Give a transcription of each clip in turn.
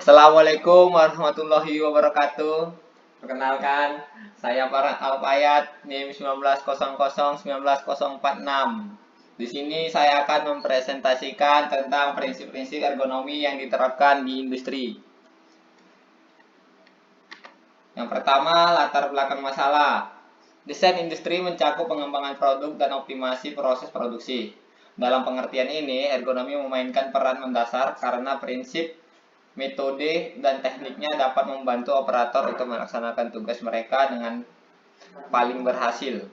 Assalamualaikum warahmatullahi wabarakatuh. Perkenalkan, saya Farhan Alfayat, NIM 1900 19046. Di sini saya akan mempresentasikan tentang prinsip-prinsip ergonomi yang diterapkan di industri. Yang pertama, latar belakang masalah. Desain industri mencakup pengembangan produk dan optimasi proses produksi. Dalam pengertian ini, ergonomi memainkan peran mendasar karena prinsip, metode, dan tekniknya dapat membantu operator untuk melaksanakan tugas mereka dengan paling berhasil.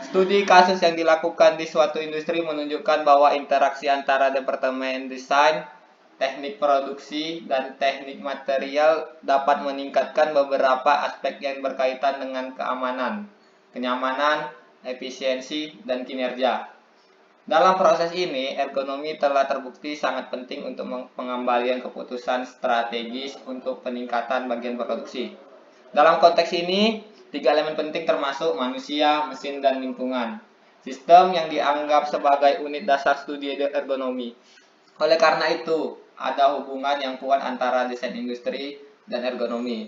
Studi kasus yang dilakukan di suatu industri menunjukkan bahwa interaksi antara departemen desain, teknik produksi, dan teknik material dapat meningkatkan beberapa aspek yang berkaitan dengan keamanan, kenyamanan, efisiensi, dan kinerja. Dalam proses ini, ergonomi telah terbukti sangat penting untuk pengambilan keputusan strategis untuk peningkatan bagian produksi. Dalam konteks ini, 3 elemen penting termasuk manusia, mesin, dan lingkungan. Sistem yang dianggap sebagai unit dasar studi ergonomi. Oleh karena itu, ada hubungan yang kuat antara desain industri dan ergonomi.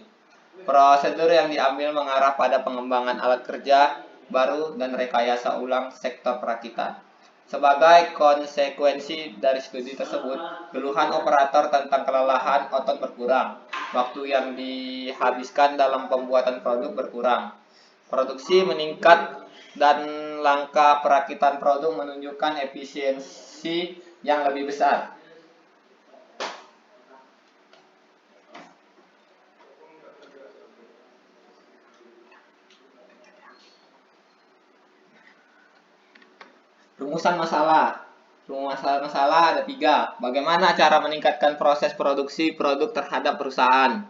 Prosedur yang diambil mengarah pada pengembangan alat kerja baru dan rekayasa ulang sektor perakitan. Sebagai konsekuensi dari studi tersebut, keluhan operator tentang kelelahan otot berkurang, waktu yang dihabiskan dalam pembuatan produk berkurang, produksi meningkat, dan langkah perakitan produk menunjukkan efisiensi yang lebih besar. Rumusan masalah. Masalah ada 3. Bagaimana cara meningkatkan proses produksi produk terhadap perusahaan?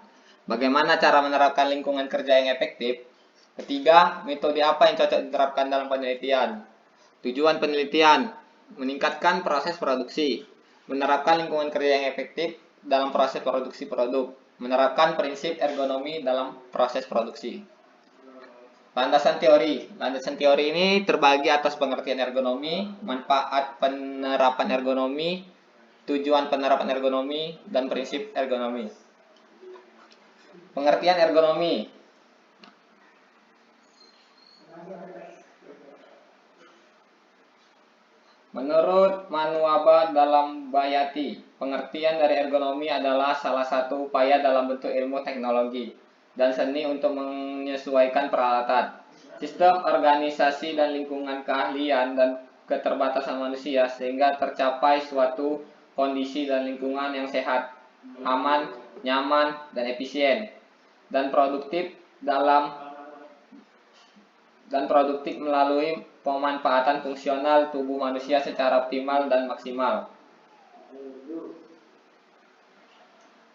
Bagaimana cara menerapkan lingkungan kerja yang efektif? Ketiga, metode apa yang cocok diterapkan dalam penelitian? Tujuan penelitian, meningkatkan proses produksi, menerapkan lingkungan kerja yang efektif dalam proses produksi produk, menerapkan prinsip ergonomi dalam proses produksi. Landasan teori. Landasan teori ini terbagi atas pengertian ergonomi, manfaat penerapan ergonomi, tujuan penerapan ergonomi, dan prinsip ergonomi. Pengertian ergonomi. Menurut Manuaba dalam Bayati, pengertian dari ergonomi adalah salah satu upaya dalam bentuk ilmu teknologi dan seni untuk menyesuaikan peralatan, sistem organisasi dan lingkungan keahlian dan keterbatasan manusia sehingga tercapai suatu kondisi dan lingkungan yang sehat, aman, nyaman, dan efisien, dan produktif melalui pemanfaatan fungsional tubuh manusia secara optimal dan maksimal.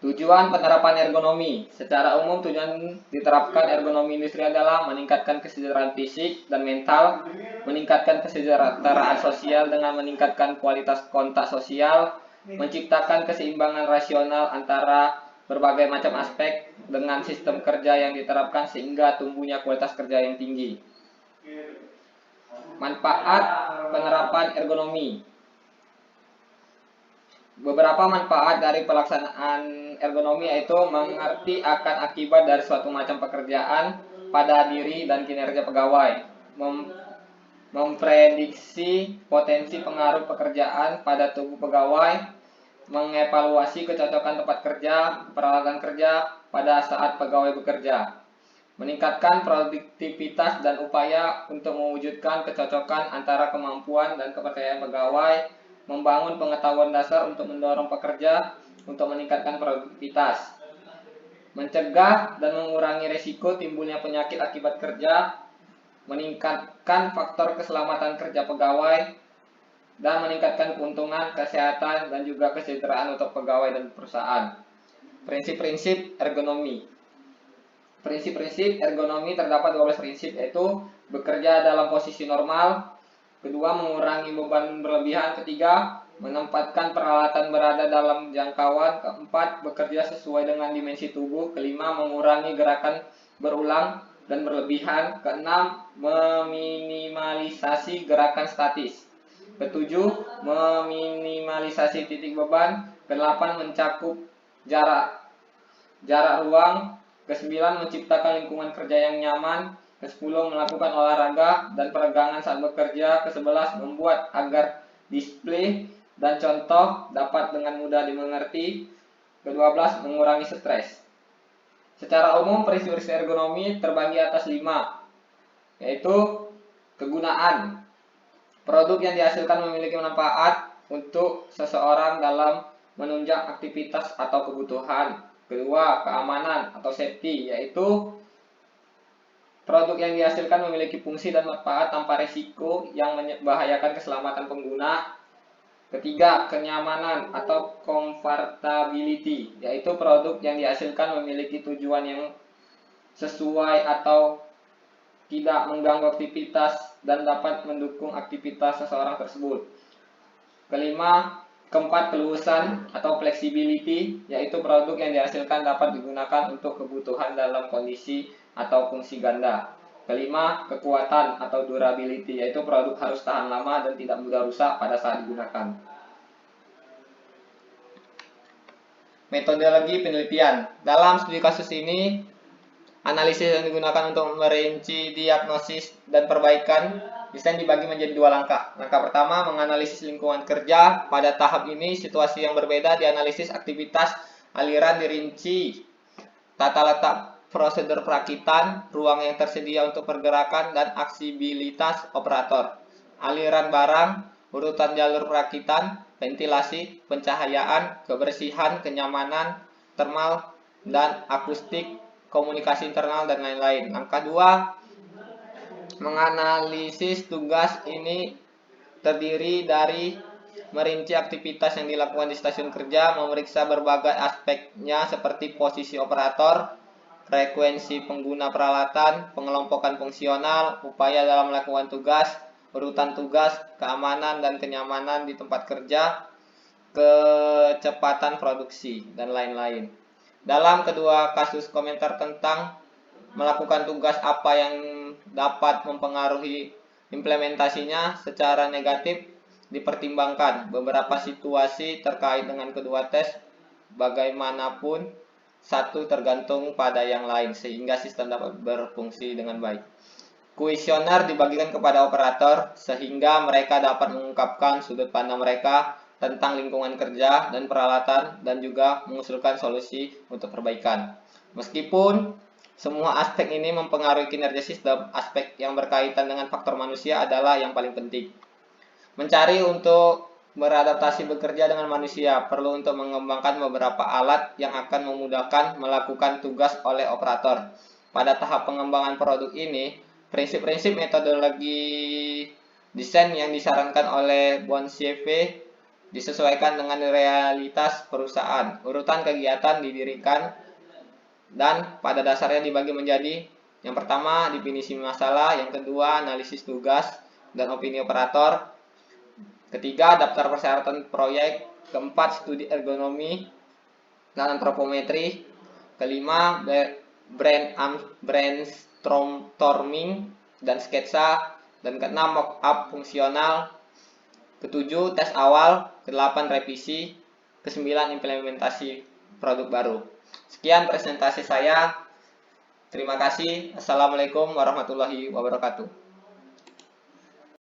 Tujuan penerapan ergonomi. Secara umum, tujuan diterapkan ergonomi industri adalah meningkatkan kesejahteraan fisik dan mental, meningkatkan kesejahteraan sosial dengan meningkatkan kualitas kontak sosial, menciptakan keseimbangan rasional antara berbagai macam aspek dengan sistem kerja yang diterapkan sehingga tumbuhnya kualitas kerja yang tinggi. Manfaat penerapan ergonomi. Beberapa manfaat dari pelaksanaan ergonomi yaitu mengerti akan akibat dari suatu macam pekerjaan pada diri dan kinerja pegawai, memprediksi potensi pengaruh pekerjaan pada tubuh pegawai, mengevaluasi kecocokan tempat kerja, peralatan kerja pada saat pegawai bekerja, meningkatkan produktivitas dan upaya untuk mewujudkan kecocokan antara kemampuan dan kepercayaan pegawai, membangun pengetahuan dasar untuk mendorong pekerja untuk meningkatkan produktivitas, mencegah dan mengurangi risiko timbulnya penyakit akibat kerja, meningkatkan faktor keselamatan kerja pegawai, dan meningkatkan keuntungan, kesehatan, dan juga kesejahteraan untuk pegawai dan perusahaan. Prinsip-prinsip ergonomi. Prinsip-prinsip ergonomi terdapat 12 prinsip, yaitu bekerja dalam posisi normal, kedua mengurangi beban berlebihan, ketiga menempatkan peralatan berada dalam jangkauan, keempat bekerja sesuai dengan dimensi tubuh, kelima mengurangi gerakan berulang dan berlebihan, keenam meminimalisasi gerakan statis, ketujuh meminimalisasi titik beban, kedelapan mencakup jarak ruang. Ke-9, menciptakan lingkungan kerja yang nyaman. Ke-10, melakukan olahraga dan peregangan saat bekerja. Ke-11, membuat agar display dan contoh dapat dengan mudah dimengerti. Ke-12, mengurangi stres. Secara umum, prinsip-prinsip ergonomi terbagi atas 5, yaitu kegunaan. Produk yang dihasilkan memiliki manfaat untuk seseorang dalam menunjang aktivitas atau kebutuhan. Kedua, keamanan atau safety, yaitu produk yang dihasilkan memiliki fungsi dan manfaat tanpa risiko yang membahayakan keselamatan pengguna. Ketiga, kenyamanan atau comfortability, yaitu produk yang dihasilkan memiliki tujuan yang sesuai atau tidak mengganggu aktivitas dan dapat mendukung aktivitas seseorang tersebut. Keempat, keluasan atau flexibility, yaitu produk yang dihasilkan dapat digunakan untuk kebutuhan dalam kondisi atau fungsi ganda. Kelima, kekuatan atau durability, yaitu produk harus tahan lama dan tidak mudah rusak pada saat digunakan. Metodologi penelitian. Dalam studi kasus ini, analisis yang digunakan untuk merinci diagnosis dan perbaikan desain dibagi menjadi 2 langkah. Langkah pertama, menganalisis lingkungan kerja. Pada tahap ini, situasi yang berbeda dianalisis, aktivitas, aliran dirinci, tata letak prosedur perakitan, ruang yang tersedia untuk pergerakan, dan aksibilitas operator. Aliran barang, urutan jalur perakitan, ventilasi, pencahayaan, kebersihan, kenyamanan, thermal, dan akustik, komunikasi internal, dan lain-lain. Langkah 2, menganalisis tugas. Ini terdiri dari merinci aktivitas yang dilakukan di stasiun kerja, memeriksa berbagai aspeknya seperti posisi operator, frekuensi pengguna peralatan, pengelompokan fungsional, upaya dalam melakukan tugas, urutan tugas, keamanan dan kenyamanan di tempat kerja, kecepatan produksi, dan lain-lain. Dalam kedua kasus, komentar tentang melakukan tugas apa yang dapat mempengaruhi implementasinya secara negatif dipertimbangkan. Beberapa situasi terkait dengan kedua tes bagaimanapun satu tergantung pada yang lain sehingga sistem dapat berfungsi dengan baik. Kuesioner dibagikan kepada operator sehingga mereka dapat mengungkapkan sudut pandang mereka tentang lingkungan kerja dan peralatan dan juga mengusulkan solusi untuk perbaikan. Meskipun semua aspek ini mempengaruhi kinerja sistem, aspek yang berkaitan dengan faktor manusia adalah yang paling penting. Mencari untuk beradaptasi bekerja dengan manusia perlu untuk mengembangkan beberapa alat yang akan memudahkan melakukan tugas oleh operator. Pada tahap pengembangan produk ini, prinsip-prinsip metodologi desain yang disarankan oleh Bonsieve disesuaikan dengan realitas perusahaan. Urutan kegiatan didirikan dan pada dasarnya dibagi menjadi: yang pertama, definisi masalah, yang kedua, analisis tugas dan opini operator, ketiga, daftar persyaratan proyek, keempat, studi ergonomi dan antropometri, kelima, brainstorming dan sketsa, dan keenam, mock-up fungsional, ketujuh, tes awal, kedelapan, revisi, kesembilan, implementasi produk baru. Sekian presentasi saya. Terima kasih. Assalamualaikum warahmatullahi wabarakatuh.